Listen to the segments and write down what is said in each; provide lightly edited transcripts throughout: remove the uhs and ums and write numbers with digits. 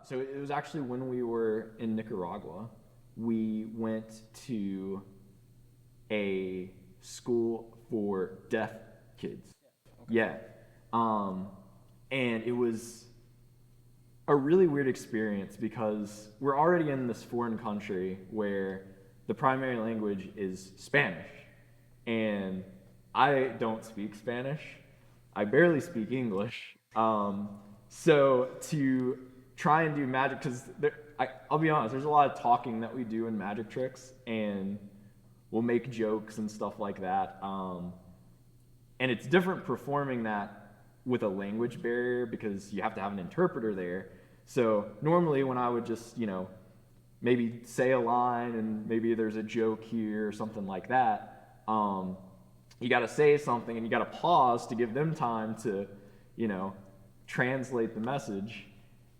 So it was actually when we were in Nicaragua, we went to a school for deaf kids. Yeah. Um, and it was a really weird experience because we're already in this foreign country where the primary language is Spanish. And I don't speak Spanish. I barely speak English. So to try and do magic, because I'll be honest, there's a lot of talking that we do in magic tricks, and we'll make jokes and stuff like that. And it's different performing that with a language barrier because you have to have an interpreter there. So normally when I would just, maybe say a line and maybe there's a joke here or something like that, you got to say something and you got to pause to give them time to, translate the message.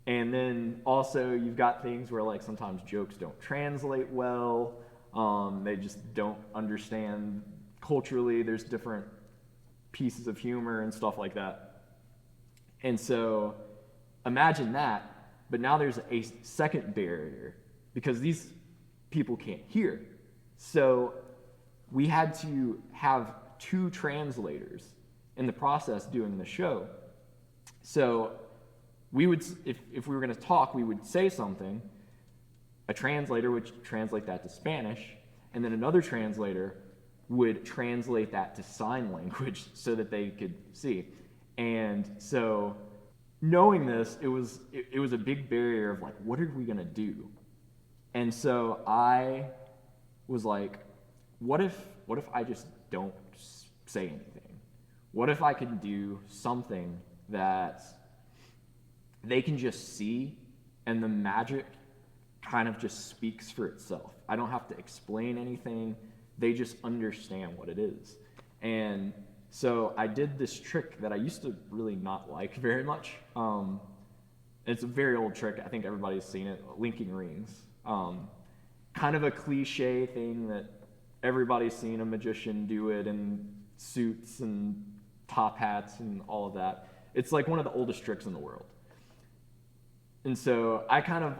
And then also you've got things where like sometimes jokes don't translate well. They just don't understand culturally. There's different pieces of humor and stuff like that. And so imagine that, but now there's a second barrier because these people can't hear. So we had to have two translators in the process doing the show. So we would, if we were going to talk, we would say something, a translator would translate that to Spanish, and then another translator would translate that to sign language so that they could see. And so knowing this, it was a big barrier of like, what are we going to do? And so I was like, what if I just don't say anything? What if I can do something that they can just see and the magic kind of just speaks for itself? I don't have to explain anything. They just understand what it is. And so I did this trick that I used to really not like very much. It's a very old trick. I think everybody's seen it, linking rings. Kind of a cliche thing that everybody's seen a magician do it in suits and top hats and all of that. It's like one of the oldest tricks in the world. And so I kind of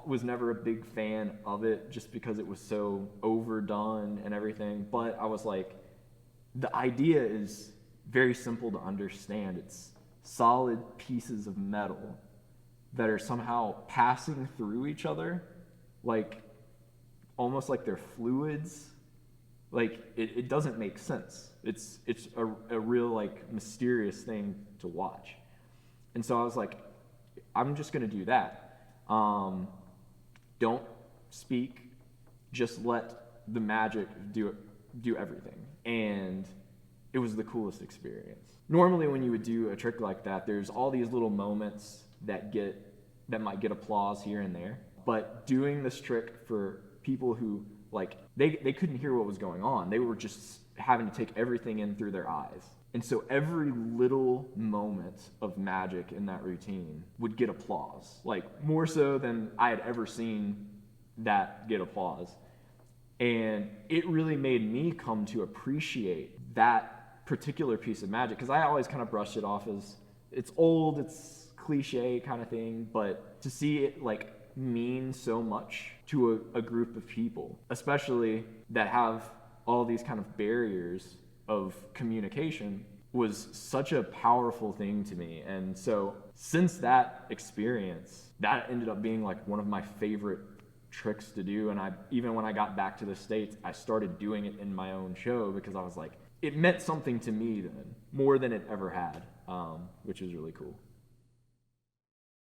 was never a big fan of it just because it was so overdone and everything. But I was like, the idea is very simple to understand. It's solid pieces of metal that are somehow passing through each other, like almost like they're fluids. Like it doesn't make sense. It's a real like mysterious thing to watch. And so I was like, I'm just gonna do that. Don't speak, just let the magic do everything. And it was the coolest experience. Normally when you would do a trick like that, there's all these little moments that might get applause here and there. But doing this trick for people who like they couldn't hear what was going on. They were just having to take everything in through their eyes. And so every little moment of magic in that routine would get applause, like more so than I had ever seen that get applause. And it really made me come to appreciate that particular piece of magic, because I always kind of brushed it off as it's old, it's cliche kind of thing, but to see it like mean so much to a group of people, especially that have all these kind of barriers of communication, was such a powerful thing to me. And so since that experience, that ended up being like one of my favorite tricks to do. And even when I got back to the States, I started doing it in my own show because I was like, it meant something to me then, more than it ever had, which is really cool.